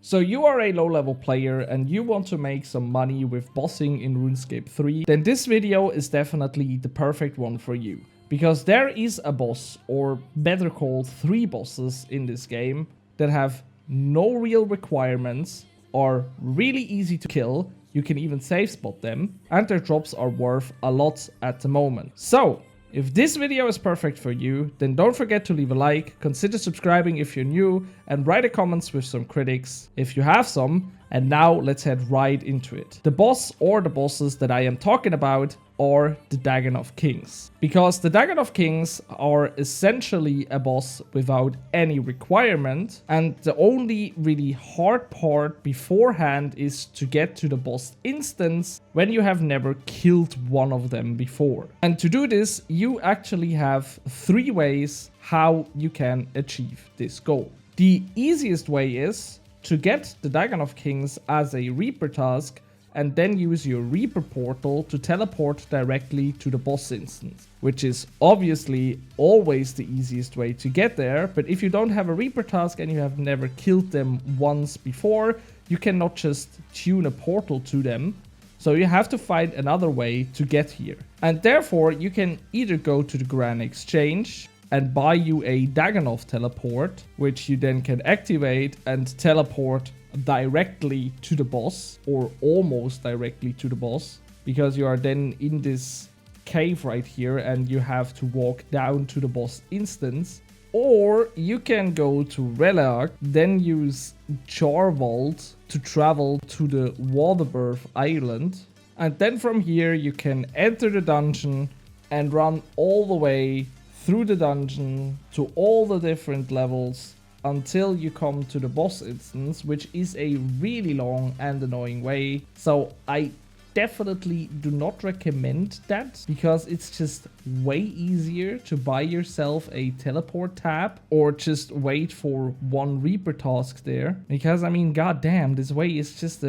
So you are a low-level player and you want to make some money with bossing in RuneScape 3, then this video is definitely the perfect one for you. Because there is a boss, or better called 3 bosses in this game, that have no real requirements, are really easy to kill, you can even safe spot them, and their drops are worth a lot at the moment. So, if this video is perfect for you, then don't forget to leave a like, consider subscribing if you're new, and write a comments with some critics if you have some. And now let's head right into it. The boss or the bosses that I am talking about are the Dagannoth Kings. Because the Dagannoth Kings are essentially a boss without any requirement, and the only really hard part beforehand is to get to the boss instance when you have never killed one of them before. And to do this, you actually have 3 ways how you can achieve this goal. The easiest way is to get the Dagannoth Kings as a Reaper task and then use your Reaper portal to teleport directly to the boss instance, which is obviously always the easiest way to get there. But if you don't have a Reaper task and you have never killed them once before, you cannot just tune a portal to them. So you have to find another way to get here. And therefore you can either go to the Grand Exchange and buy you a Dagannoth teleport, which you then can activate and teleport directly to the boss, or almost directly to the boss, because you are then in this cave right here and you have to walk down to the boss instance. Or you can go to Relic, then use Jar Vault to travel to the Waterbirth Island, and then from here you can enter the dungeon and run all the way through the dungeon to all the different levels until you come to the boss instance, which is a really long and annoying way. So I definitely do not recommend that, because it's just way easier to buy yourself a teleport tab or just wait for one Reaper task there. Because I mean, goddamn, this way is just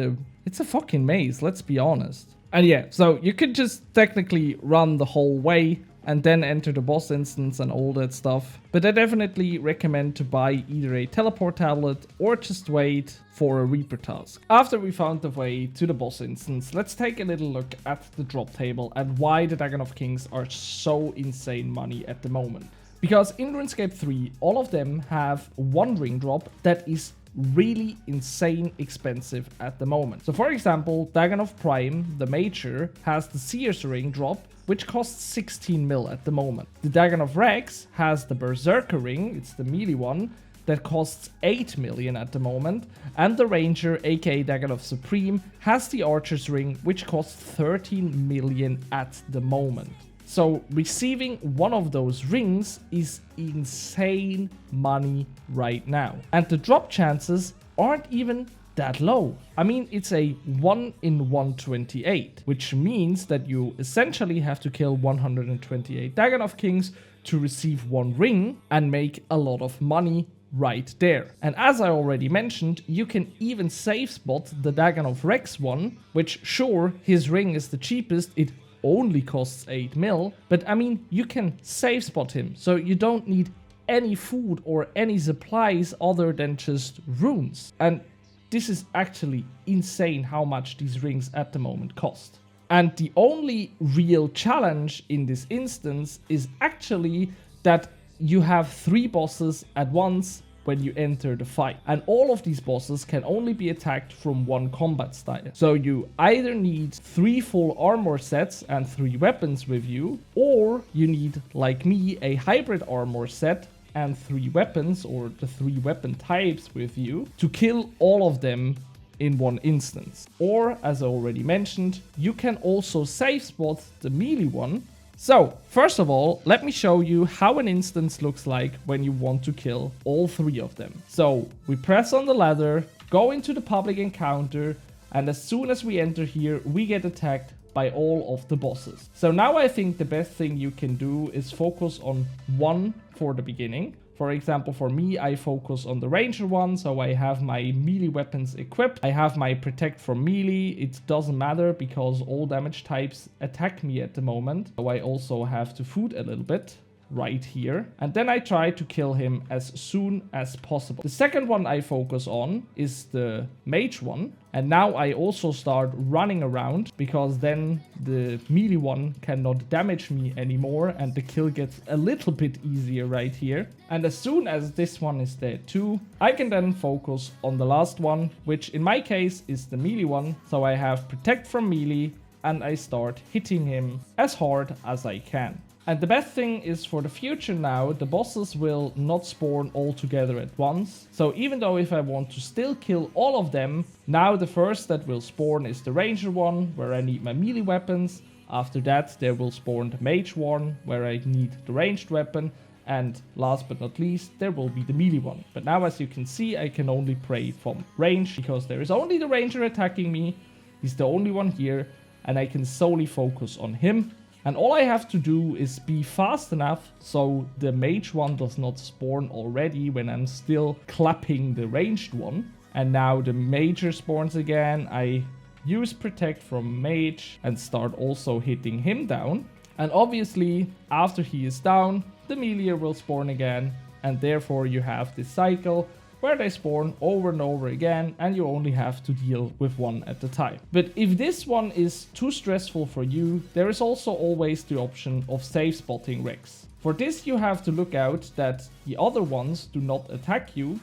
it's a fucking maze, let's be honest. And yeah, so you could just technically run the whole way and then enter the boss instance and all that stuff. But I definitely recommend to buy either a teleport tablet or just wait for a Reaper task. After we found the way to the boss instance, let's take a little look at the drop table and why the Dagannoth Kings are so insane money at the moment. Because in RuneScape 3, all of them have one ring drop that is really insane expensive at the moment. So for example, Dagannoth Prime, the Major, has the Seer's ring drop, which costs 16 mil at the moment. The Dagannoth Rex has the Berserker ring, it's the melee one, that costs 8 million at the moment. And the Ranger, aka Dagannoth Supreme, has the Archer's ring, which costs 13 million at the moment. So receiving one of those rings is insane money right now. And the drop chances aren't even that low. I mean, it's a 1 in 128, which means that you essentially have to kill 128 Dagannoth Kings to receive one ring and make a lot of money right there. And as I already mentioned, you can even safe spot the Dagannoth Rex one, which sure, his ring is the cheapest, it only costs 8 mil, but I mean, you can safe spot him, so you don't need any food or any supplies other than just runes. And this is actually insane how much these rings at the moment cost. And the only real challenge in this instance is actually that you have 3 bosses at once when you enter the fight. And all of these bosses can only be attacked from one combat style. So you either need 3 full armor sets and 3 weapons with you, or you need, like me, a hybrid armor set and 3 weapons, or the 3 weapon types with you, to kill all of them in one instance. Or, as I already mentioned, you can also safe spot the melee one. So, first of all, let me show you how an instance looks like when you want to kill all 3 of them. So, we press on the ladder, go into the public encounter, and as soon as we enter here, we get attacked by all of the bosses. So now I think the best thing you can do is focus on one for the beginning. For example, for me, I focus on the Ranger one, so I have my melee weapons equipped. I have my Protect from melee. It doesn't matter because all damage types attack me at the moment. So I also have to food a little bit, right here. And then I try to kill him as soon as possible. The second one I focus on is the mage one. And now I also start running around, because then the melee one cannot damage me anymore and the kill gets a little bit easier right here. And as soon as this one is dead too, I can then focus on the last one, which in my case is the melee one. So I have protect from melee and I start hitting him as hard as I can. And the best thing is, for the future now, the bosses will not spawn all together at once. So even though if I want to still kill all of them, now the first that will spawn is the ranger one, where I need my melee weapons. After that there will spawn the mage one, where I need the ranged weapon. And last but not least, there will be the melee one. But now, as you can see, I can only pray from range, because there is only the ranger attacking me. He's the only one here, and I can solely focus on him. And all I have to do is be fast enough so the mage one does not spawn already when I'm still clapping the ranged one. And now the major spawns again. I use protect from mage and start also hitting him down. And obviously, after he is down, the melee will spawn again. And therefore you have this cycle where they spawn over and over again, and you only have to deal with one at a time. But if this one is too stressful for you, there is also always the option of safe spotting Rex. For this you have to look out that the other ones do not attack you,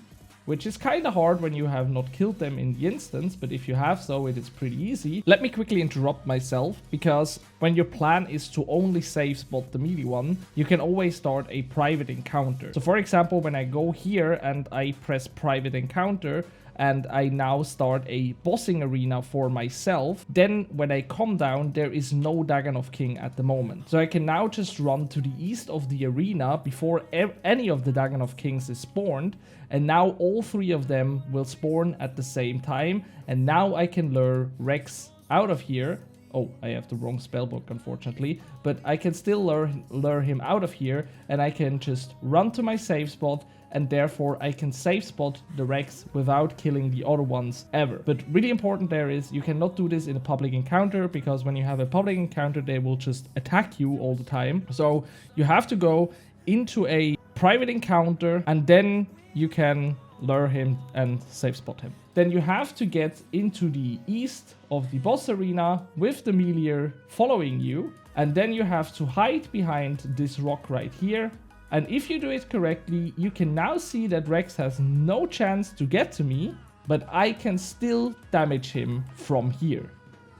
which is kinda hard when you have not killed them in the instance, but if you have so, it is pretty easy. Let me quickly interrupt myself, because when your plan is to only safe spot the melee one, you can always start a private encounter. So for example, when I go here and I press private encounter, and I now start a bossing arena for myself, then when I come down, there is no Dagannoth King at the moment. So I can now just run to the east of the arena before any of the Dagannoth Kings is spawned, and now all three of them will spawn at the same time, and now I can lure Rex out of here. Oh, I have the wrong spellbook, unfortunately, but I can still lure him out of here, and I can just run to my safe spot, and therefore I can safe spot the Rex without killing the other ones ever. But really important there is, you cannot do this in a public encounter, because when you have a public encounter, they will just attack you all the time. So you have to go into a private encounter, and then you can lure him and safe spot him. Then you have to get into the east of the boss arena with the melee following you, and then you have to hide behind this rock right here. And if you do it correctly, you can now see that Rex has no chance to get to me, but I can still damage him from here.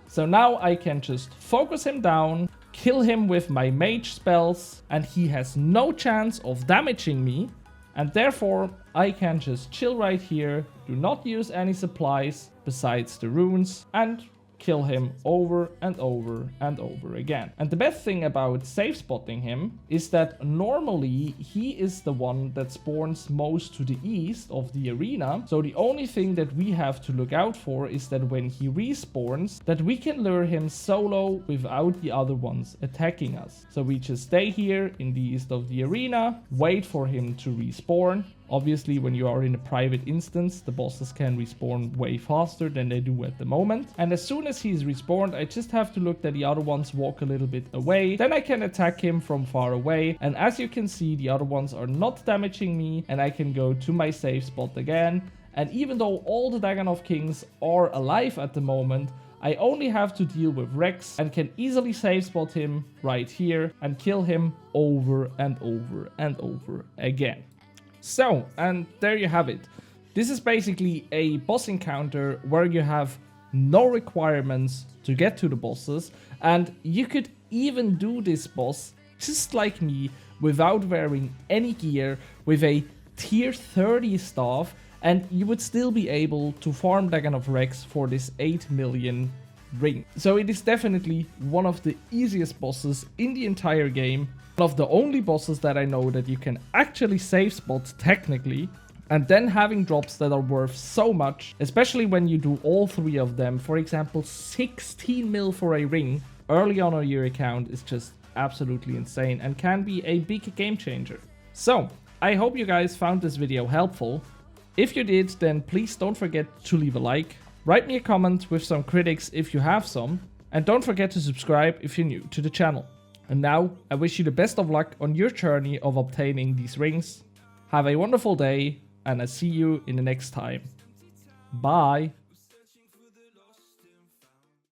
So now I can just focus him down, kill him with my mage spells, and he has no chance of damaging me. And therefore, I can just chill right here, do not use any supplies besides the runes, and kill him over and over and over again. And the best thing about safe spotting him is that normally he is the one that spawns most to the east of the arena. So the only thing that we have to look out for is that when he respawns, that we can lure him solo without the other ones attacking us. So we just stay here in the east of the arena, wait for him to respawn. Obviously, when you are in a private instance, the bosses can respawn way faster than they do at the moment. And as soon as he's respawned, I just have to look that the other ones walk a little bit away. Then I can attack him from far away. And as you can see, the other ones are not damaging me. And I can go to my safe spot again. And even though all the Dagannoth Kings are alive at the moment, I only have to deal with Rex and can easily safe spot him right here and kill him over and over and over again. So, and there you have it. This is basically a boss encounter where you have no requirements to get to the bosses, and you could even do this boss just like me without wearing any gear with a tier 30 staff, and you would still be able to farm Dagannoth Rex for this 8 million ring. So it is definitely one of the easiest bosses in the entire game. One of the only bosses that I know that you can actually safe spot technically, and then having drops that are worth so much, especially when you do all three of them. For example, 16 mil for a ring early on your account is just absolutely insane and can be a big game changer. So I hope you guys found this video helpful. If you did, then please don't forget to leave a like, write me a comment with some critics if you have some, and don't forget to subscribe if you're new to the channel. And now, I wish you the best of luck on your journey of obtaining these rings. Have a wonderful day, and I see you in the next time. Bye!